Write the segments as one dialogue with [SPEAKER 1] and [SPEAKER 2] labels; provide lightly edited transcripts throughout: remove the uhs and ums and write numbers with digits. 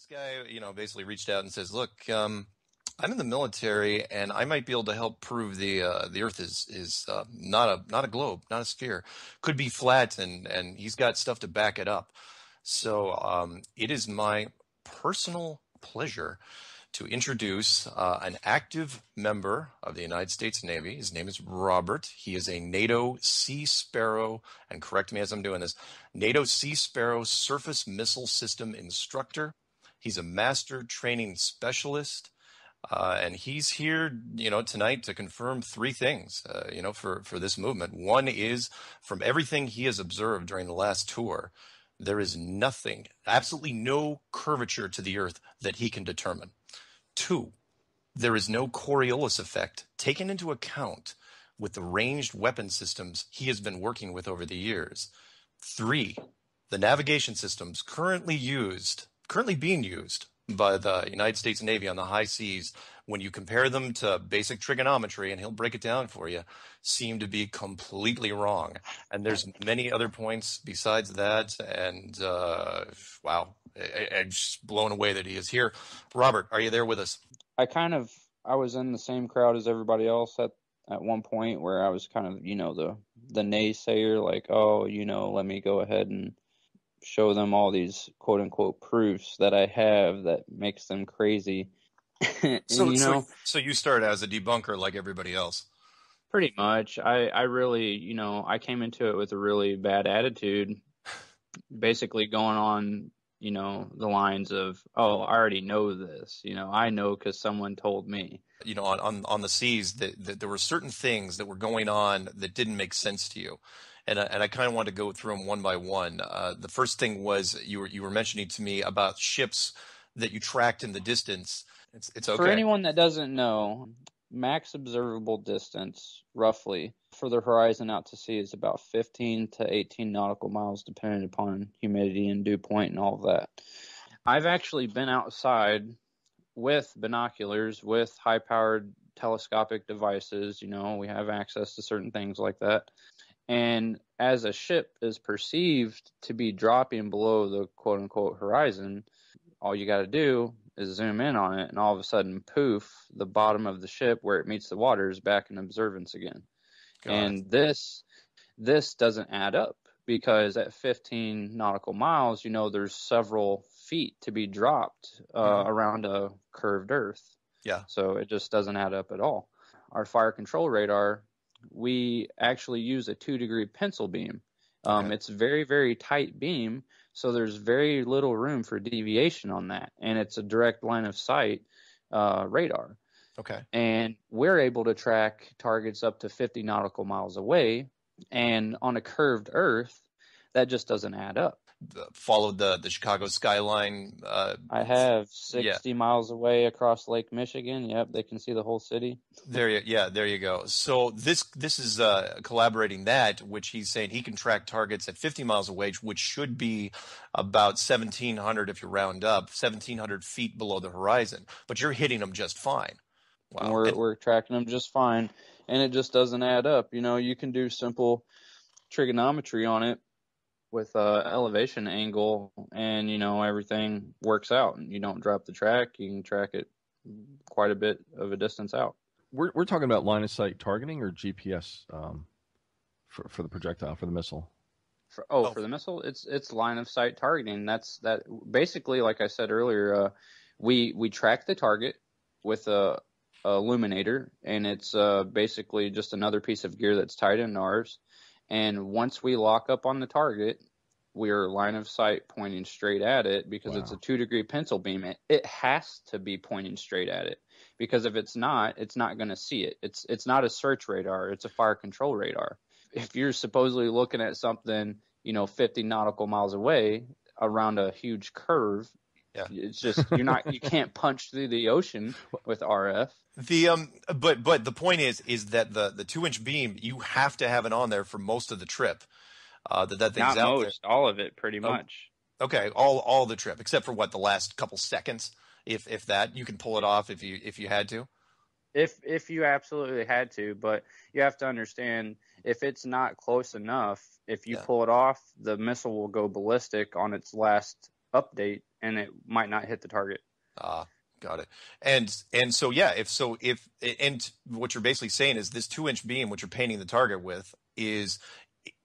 [SPEAKER 1] this guy, basically reached out and says, "Look, I'm in the military, and I might be able to help prove the Earth is not a globe, not a sphere, could be flat, and he's got stuff to back it up." So it is my personal pleasure to introduce an active member of the United States Navy. His name is Robert. He is a NATO Sea Sparrow, and correct me as I'm doing this, NATO Sea Sparrow Surface Missile System Instructor. He's a master training specialist. And he's here, tonight to confirm three things, for this movement. One is, from everything he has observed during the last tour, there is nothing, absolutely no curvature to the Earth that he can determine. Two, there is no Coriolis effect taken into account with the ranged weapon systems he has been working with over the years. Three, the navigation systems currently being used by the United States Navy on the high seas, when you compare them to basic trigonometry, and he'll break it down for you, seem to be completely wrong. And there's many other points besides that. And wow, I'm just blown away that he is here. Robert, are you there with us?
[SPEAKER 2] I was in the same crowd as everybody else at one point, where I was kind of, the naysayer, like, oh, let me go ahead and show them all these quote unquote proofs that I have that makes them crazy. And,
[SPEAKER 1] so you started as a debunker like everybody else.
[SPEAKER 2] Pretty much. I really, I came into it with a really bad attitude, basically going on, the lines of, oh, I already know this, I know because someone told me.
[SPEAKER 1] On the seas, that there were certain things that were going on that didn't make sense to you. And I kind of want to go through them one by one. The first thing was you were mentioning to me about ships that you tracked in the distance. It's okay.
[SPEAKER 2] For anyone that doesn't know, max observable distance, roughly, for the horizon out to sea is about 15 to 18 nautical miles, depending upon humidity and dew point and all of that. I've actually been outside with binoculars, with high-powered telescopic devices. We have access to certain things like that. And as a ship is perceived to be dropping below the quote-unquote horizon, all you got to do is zoom in on it, and all of a sudden, poof, the bottom of the ship where it meets the water is back in observance again. And this doesn't add up, because at 15 nautical miles, there's several feet to be dropped around a curved Earth.
[SPEAKER 1] Yeah.
[SPEAKER 2] So it just doesn't add up at all. Our fire control radar, we actually use a 2-degree pencil beam. It's very, very tight beam, so there's very little room for deviation on that, and it's a direct line of sight radar.
[SPEAKER 1] Okay.
[SPEAKER 2] And we're able to track targets up to 50 nautical miles away, and on a curved Earth, that just doesn't add up.
[SPEAKER 1] Followed the Chicago skyline.
[SPEAKER 2] I have 60 miles away across Lake Michigan. Yep, they can see the whole city.
[SPEAKER 1] There you go. So this is collaborating that, which he's saying he can track targets at 50 miles away, which should be about 1,700 if you round up, 1,700 feet below the horizon. But you're hitting them just fine.
[SPEAKER 2] Wow. And we're tracking them just fine, and it just doesn't add up. You can do simple trigonometry on it with elevation angle, and everything works out, and you don't drop the track. You can track it quite a bit of a distance out.
[SPEAKER 3] We're talking about line of sight targeting or GPS for the projectile, for the missile.
[SPEAKER 2] For the missile, it's line of sight targeting. That's basically, like I said earlier, we track the target with a illuminator, and it's basically just another piece of gear that's tied into ours. And once we lock up on the target, we are line of sight pointing straight at it, because it's a 2-degree pencil beam. It has to be pointing straight at it, because if it's not going to see it. It's not a search radar. It's a fire control radar. If you're supposedly looking at something, 50 nautical miles away around a huge curve, it's just you can't punch through the ocean with RF.
[SPEAKER 1] But the point is that the 2-inch beam, you have to have it on there for most of the trip. That thing's
[SPEAKER 2] Not
[SPEAKER 1] out
[SPEAKER 2] most,
[SPEAKER 1] there.
[SPEAKER 2] all of it, pretty much.
[SPEAKER 1] Okay, all the trip, except for the last couple seconds, if that. You can pull it off if you had to.
[SPEAKER 2] If you absolutely had to, but you have to understand, if it's not close enough, if you pull it off, the missile will go ballistic on its last update, and it might not hit the target.
[SPEAKER 1] Got it. And so yeah, if and what you're basically saying is this 2-inch beam, which you're painting the target with, is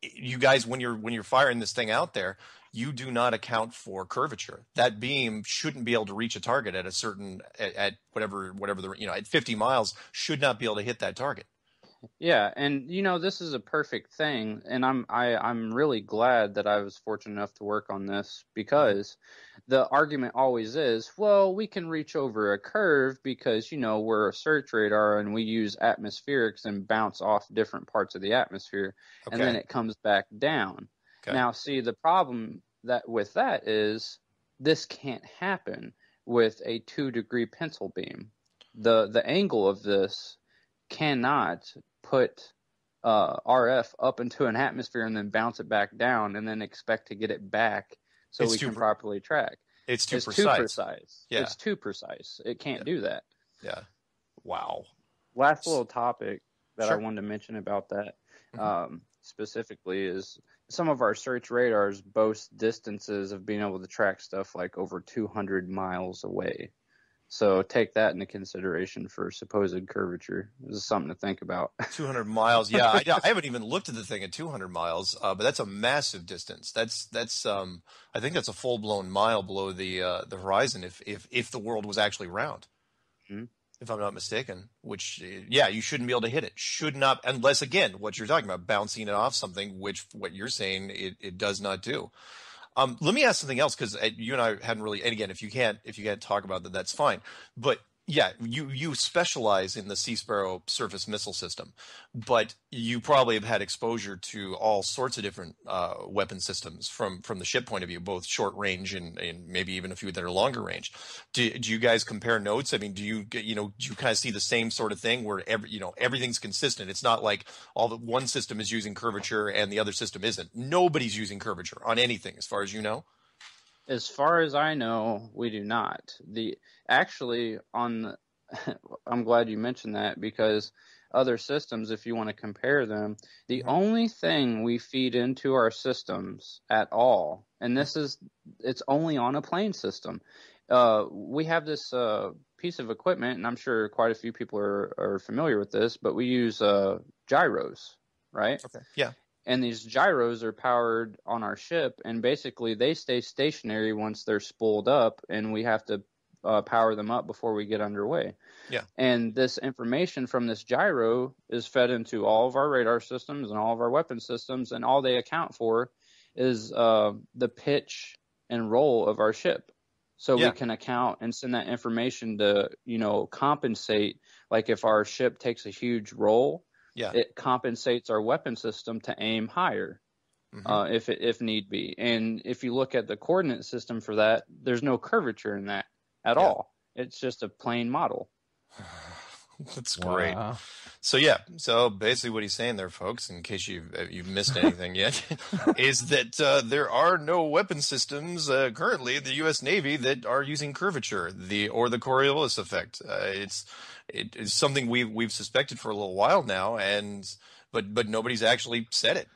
[SPEAKER 1] you guys when you're firing this thing out there, you do not account for curvature. That beam shouldn't be able to reach a target at a certain at whatever the at 50 miles should not be able to hit that target.
[SPEAKER 2] Yeah, and this is a perfect thing, and I'm really glad that I was fortunate enough to work on this, because the argument always is, well, we can reach over a curve because we're a search radar and we use atmospherics and bounce off different parts of the atmosphere, and then
[SPEAKER 1] Okay.
[SPEAKER 2] it comes back down.
[SPEAKER 1] Okay.
[SPEAKER 2] Now, see, the problem with that is this can't happen with a 2-degree pencil beam. The angle of this cannot put RF up into an atmosphere and then bounce it back down and then expect to get it back so we can properly track.
[SPEAKER 1] It's too
[SPEAKER 2] precise.
[SPEAKER 1] precise.
[SPEAKER 2] Too precise.
[SPEAKER 1] Yeah.
[SPEAKER 2] It's too precise. It can't do that.
[SPEAKER 1] Yeah. Wow.
[SPEAKER 2] Last little topic that
[SPEAKER 1] Sure.
[SPEAKER 2] I wanted to mention about that specifically is some of our search radars boast distances of being able to track stuff like over 200 miles away. So take that into consideration for supposed curvature. This is something to think about.
[SPEAKER 1] 200 miles. Yeah, I haven't even looked at the thing at 200 miles, but that's a massive distance. That's I think that's a full-blown mile below the horizon if the world was actually round.
[SPEAKER 2] Mm-hmm.
[SPEAKER 1] If I'm not mistaken, which yeah, you shouldn't be able to hit it. Should not, unless again, what you're talking about, bouncing it off something, which what you're saying it does not do. Let me ask something else, because you and I hadn't really. And again, if you can't talk about that, that's fine. But yeah, you specialize in the Sea Sparrow surface missile system, but you probably have had exposure to all sorts of different weapon systems from the ship point of view, both short range and maybe even a few that are longer range. Do you guys compare notes? I mean, do you kind of see the same sort of thing where everything's consistent? It's not like one system is using curvature and the other system isn't. Nobody's using curvature on anything, as far as you know.
[SPEAKER 2] As far as I know, we do not. I'm glad you mentioned that, because other systems, if you want to compare them, the only thing we feed into our systems at all, and it's only on a plane system. We have this piece of equipment, and I'm sure quite a few people are familiar with this, but we use gyros, right?
[SPEAKER 1] Okay. Yeah.
[SPEAKER 2] And these gyros are powered on our ship, and basically they stay stationary once they're spooled up, and we have to power them up before we get underway.
[SPEAKER 1] Yeah.
[SPEAKER 2] And this information from this gyro is fed into all of our radar systems and all of our weapon systems, and all they account for is the pitch and roll of our ship. So we can account and send that information to, compensate. Like if our ship takes a huge roll, it compensates our weapon system to aim higher, if need be. And if you look at the coordinate system for that, there's no curvature in that at all. It's just a plain model.
[SPEAKER 1] That's great. So basically what he's saying there, folks, in case you've missed anything yet, is that there are no weapon systems currently in the U.S. Navy that are using curvature, or the Coriolis effect. It's something we've suspected for a little while now, but nobody's actually said it.